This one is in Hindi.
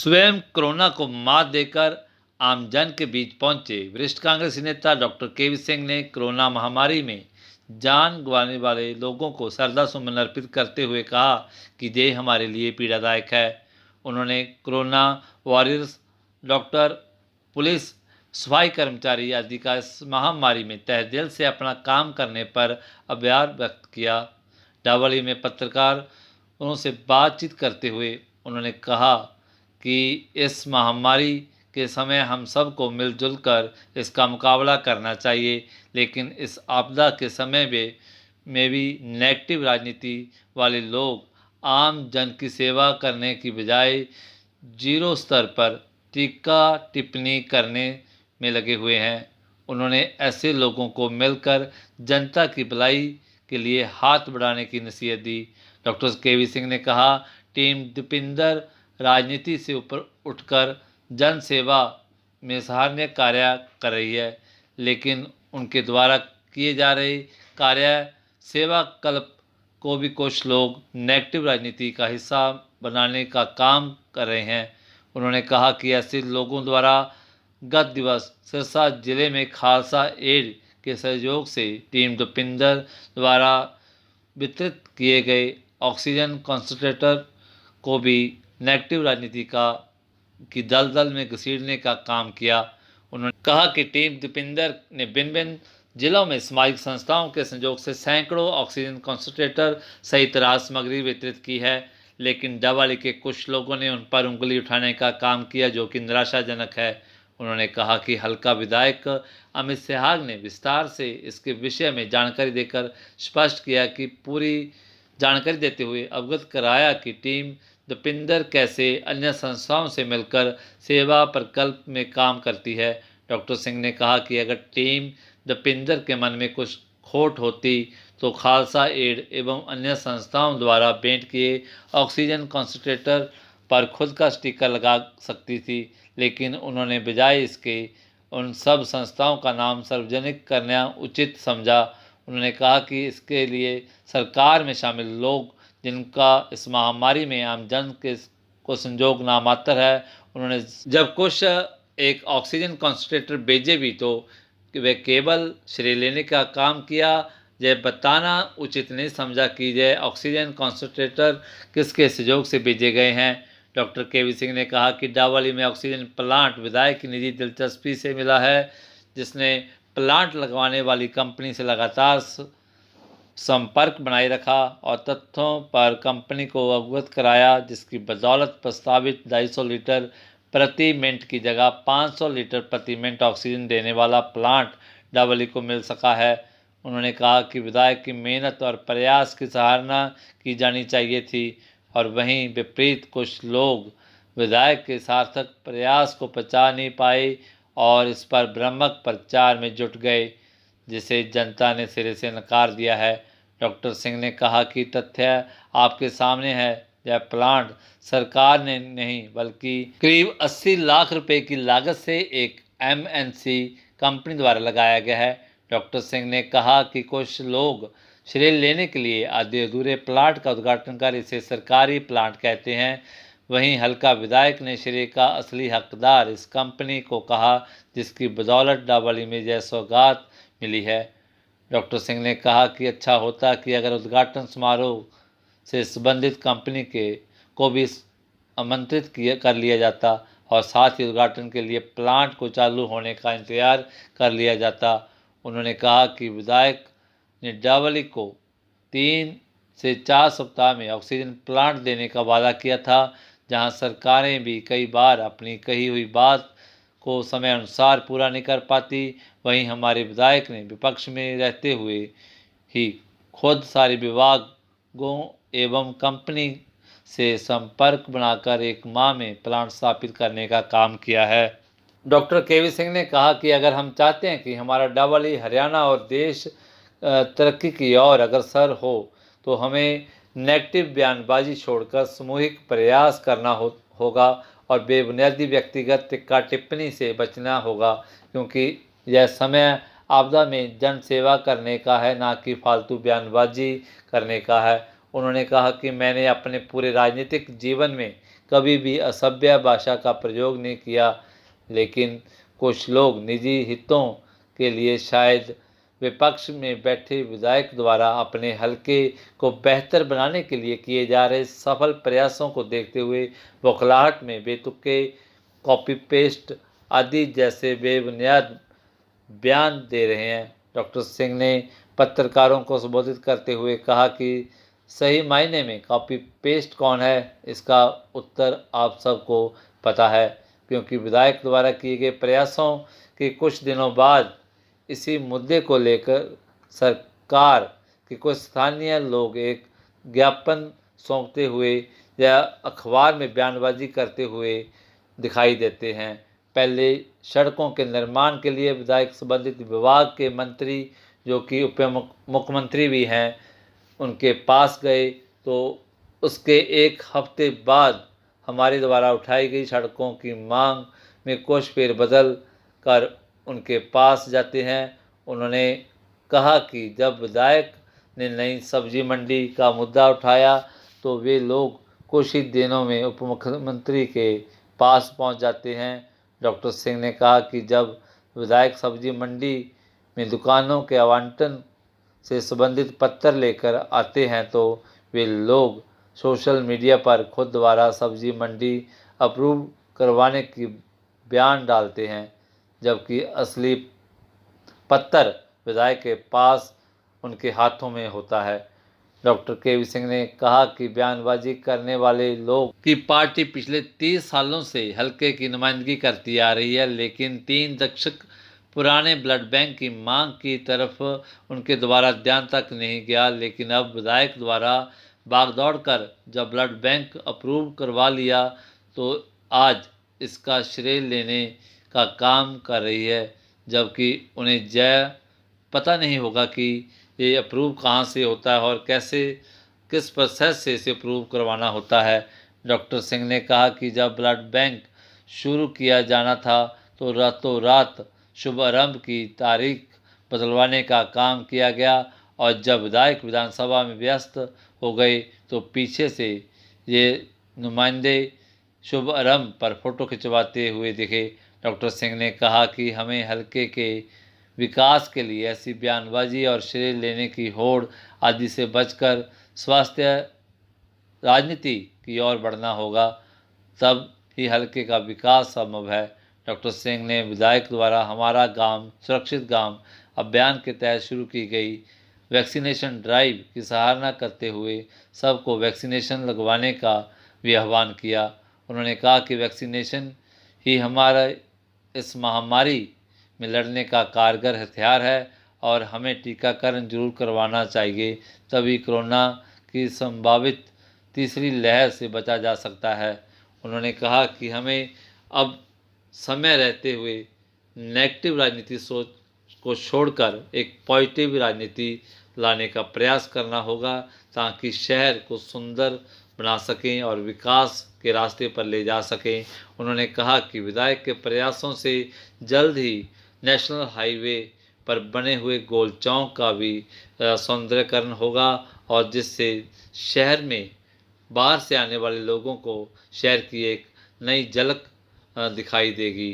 स्वयं कोरोना को मात देकर आमजन के बीच पहुंचे वरिष्ठ कांग्रेसी नेता डॉक्टर केवी सिंह ने कोरोना महामारी में जान गंवाने वाले लोगों को श्रद्धासुमन अर्पित करते हुए कहा कि ये हमारे लिए पीड़ादायक है। उन्होंने कोरोना वॉरियर्स, डॉक्टर, पुलिस, सफाई कर्मचारी आदि का इस महामारी में तहे दिल से अपना काम करने पर आभार व्यक्त किया। डावली में पत्रकारों से बातचीत करते हुए उन्होंने कहा कि इस महामारी के समय हम सबको मिलजुल कर इसका मुकाबला करना चाहिए, लेकिन इस आपदा के समय में भी नेगेटिव राजनीति वाले लोग आम जन की सेवा करने की बजाय जीरो स्तर पर टीका टिप्पणी करने में लगे हुए हैं। उन्होंने ऐसे लोगों को मिलकर जनता की भलाई के लिए हाथ बढ़ाने की नसीहत दी। डॉक्टर केवी सिंह ने कहा, टीम दीपिंदर राजनीति से ऊपर उठकर जन सेवा में सराहनीय कार्य कर रही है, लेकिन उनके द्वारा किए जा रहे कार्य सेवा कल्प को भी कुछ लोग नेगेटिव राजनीति का हिस्सा बनाने का काम कर रहे हैं। उन्होंने कहा कि ऐसे लोगों द्वारा गत दिवस सिरसा जिले में खालसा एड के सहयोग से टीम दीपिंदर द्वारा वितरित किए गए ऑक्सीजन कंसंट्रेटर को भी नेगेटिव राजनीति की दलदल में घसीटने का काम किया। उन्होंने कहा कि टीम दीपिंदर ने भिन्न भिन्न जिलों में सामाजिक संस्थाओं के सहयोग से सैकड़ों ऑक्सीजन कंसंट्रेटर सहित राहत सामग्री वितरित की है, लेकिन डावली के कुछ लोगों ने उन पर उंगली उठाने का काम किया, जो कि निराशाजनक है। उन्होंने कहा कि हल्का विधायक अमित सहवाग ने विस्तार से इसके विषय में जानकारी देकर स्पष्ट किया कि पूरी जानकारी देते हुए अवगत कराया कि टीम दीपिंदर कैसे अन्य संस्थाओं से मिलकर सेवा प्रकल्प में काम करती है। डॉक्टर सिंह ने कहा कि अगर टीम दीपिंदर के मन में कुछ खोट होती तो खालसा एड एवं अन्य संस्थाओं द्वारा भेंट किए ऑक्सीजन कंसंट्रेटर पर खुद का स्टिकर लगा सकती थी, लेकिन उन्होंने बजाय इसके उन सब संस्थाओं का नाम सार्वजनिक करना उचित समझा। उन्होंने कहा कि इसके लिए सरकार में शामिल लोग जिनका इस महामारी में आमजन के को संजोग नामात्र है, उन्होंने जब कुछ एक ऑक्सीजन कंसंट्रेटर भेजे भी तो वे केवल श्रेय लेने का काम किया। यह बताना उचित नहीं समझा कि यह ऑक्सीजन कंसंट्रेटर किसके सहयोग से भेजे गए हैं। डॉक्टर केवी सिंह ने कहा कि डावली में ऑक्सीजन प्लांट विधायक की निजी दिलचस्पी से मिला है, जिसने प्लांट लगवाने वाली कंपनी से लगातार संपर्क बनाए रखा और तथ्यों पर कंपनी को अवगत कराया, जिसकी बदौलत प्रस्तावित 250 लीटर प्रति मिनट की जगह 500 लीटर प्रति मिनट ऑक्सीजन देने वाला प्लांट डावली को मिल सका है। उन्होंने कहा कि विधायक की मेहनत और प्रयास की सराहना की जानी चाहिए थी, और वहीं विपरीत कुछ लोग विधायक के सार्थक प्रयास को पचा नहीं पाए और इस पर भ्रामक प्रचार में जुट गए, जिसे जनता ने सिरे से नकार दिया है। डॉक्टर सिंह ने कहा कि तथ्य आपके सामने है, यह प्लांट सरकार ने नहीं बल्कि करीब 80 लाख रुपए की लागत से एक एमएनसी कंपनी द्वारा लगाया गया है। डॉक्टर सिंह ने कहा कि कुछ लोग श्रेय लेने के लिए आधे अधूरे प्लांट का उद्घाटन कर इसे सरकारी प्लांट कहते हैं। वहीं हल्का विधायक ने श्रेय का असली हकदार इस कंपनी को कहा, जिसकी बदौलत डावली में यह सौगात मिली है। डॉक्टर सिंह ने कहा कि अच्छा होता कि अगर उद्घाटन समारोह से संबंधित कंपनी को भी आमंत्रित कर लिया जाता और साथ ही उद्घाटन के लिए प्लांट को चालू होने का इंतजार कर लिया जाता। उन्होंने कहा कि विधायक ने डावली को 3 से 4 सप्ताह में ऑक्सीजन प्लांट देने का वादा किया था, जहां सरकारें भी कई बार अपनी कही हुई बात को समय अनुसार पूरा नहीं कर पाती। वहीं हमारे विधायक ने विपक्ष में रहते हुए ही खुद सारे विभागों एवं कंपनी से संपर्क बनाकर एक माह में प्लांट स्थापित करने का काम किया है। डॉक्टर केवी सिंह ने कहा कि अगर हम चाहते हैं कि हमारा डावली, हरियाणा और देश तरक्की की ओर अग्रसर हो तो हमें नेगेटिव बयानबाजी छोड़कर सामूहिक प्रयास करना होगा और बेबुनियादी व्यक्तिगत टिक्का टिप्पणी से बचना होगा, क्योंकि यह समय आपदा में जन सेवा करने का है, ना कि फालतू बयानबाजी करने का है। उन्होंने कहा कि मैंने अपने पूरे राजनीतिक जीवन में कभी भी असभ्य भाषा का प्रयोग नहीं किया, लेकिन कुछ लोग निजी हितों के लिए शायद विपक्ष में बैठे विधायक द्वारा अपने हलके को बेहतर बनाने के लिए किए जा रहे सफल प्रयासों को देखते हुए बौखलाहट में बेतुके कॉपी पेस्ट आदि जैसे बेबुनियाद बयान दे रहे हैं। डॉक्टर सिंह ने पत्रकारों को संबोधित करते हुए कहा कि सही मायने में कॉपी पेस्ट कौन है, इसका उत्तर आप सबको पता है, क्योंकि विधायक द्वारा किए गए प्रयासों के कुछ दिनों बाद इसी मुद्दे को लेकर सरकार के कुछ स्थानीय लोग एक ज्ञापन सौंपते हुए या अखबार में बयानबाजी करते हुए दिखाई देते हैं। पहले सड़कों के निर्माण के लिए विधायक संबंधित विभाग के मंत्री, जो कि उप मुख्यमंत्री भी हैं, उनके पास गए तो उसके एक हफ्ते बाद हमारे द्वारा उठाई गई सड़कों की मांग में कुछ फेरबदल कर उनके पास जाते हैं। उन्होंने कहा कि जब विधायक ने नई सब्जी मंडी का मुद्दा उठाया तो वे लोग कुछ ही दिनों में उप मुख्यमंत्री के पास पहुंच जाते हैं। डॉक्टर सिंह ने कहा कि जब विधायक सब्जी मंडी में दुकानों के आवंटन से संबंधित पत्र लेकर आते हैं तो वे लोग सोशल मीडिया पर खुद द्वारा सब्जी मंडी अप्रूव करवाने की बयान डालते हैं, जबकि असली पत्र विधायक के पास उनके हाथों में होता है। डॉक्टर केवी सिंह ने कहा कि बयानबाजी करने वाले लोग की पार्टी पिछले 30 सालों से हल्के की नुमाइंदगी करती आ रही है, लेकिन 3 दशक पुराने ब्लड बैंक की मांग की तरफ उनके द्वारा ध्यान तक नहीं गया। लेकिन अब विधायक द्वारा भागदौड़ कर जब ब्लड बैंक अप्रूव करवा लिया तो आज इसका श्रेय लेने का काम कर रही है, जबकि उन्हें पता नहीं होगा कि ये अप्रूव कहाँ से होता है और कैसे किस प्रोसेस से इसे अप्रूव करवाना होता है। डॉक्टर सिंह ने कहा कि जब ब्लड बैंक शुरू किया जाना था तो रातों रात शुभारंभ की तारीख बदलवाने का काम किया गया और जब विधायक विधानसभा में व्यस्त हो गए तो पीछे से ये नुमाइंदे शुभारंभ पर फोटो खिंचवाते हुए दिखे। डॉक्टर सिंह ने कहा कि हमें हल्के के विकास के लिए ऐसी बयानबाजी और श्रेय लेने की होड़ आदि से बचकर स्वास्थ्य राजनीति की ओर बढ़ना होगा, तब ही हल्के का विकास संभव है। डॉक्टर सिंह ने विधायक द्वारा हमारा गांव सुरक्षित गांव अभियान के तहत शुरू की गई वैक्सीनेशन ड्राइव की सराहना करते हुए सबको वैक्सीनेशन लगवाने का भी आह्वान किया। उन्होंने कहा कि वैक्सीनेशन ही हमारा इस महामारी में लड़ने का कारगर हथियार है और हमें टीकाकरण जरूर करवाना चाहिए, तभी कोरोना की संभावित तीसरी लहर से बचा जा सकता है। उन्होंने कहा कि हमें अब समय रहते हुए नेगेटिव राजनीति सोच को छोड़कर एक पॉजिटिव राजनीति लाने का प्रयास करना होगा ताकि शहर को सुंदर बना सकें और विकास के रास्ते पर ले जा सकें। उन्होंने कहा कि विधायक के प्रयासों से जल्द ही नेशनल हाईवे पर बने हुए गोल चौक का भी सौंदर्यकरण होगा और जिससे शहर में बाहर से आने वाले लोगों को शहर की एक नई झलक दिखाई देगी।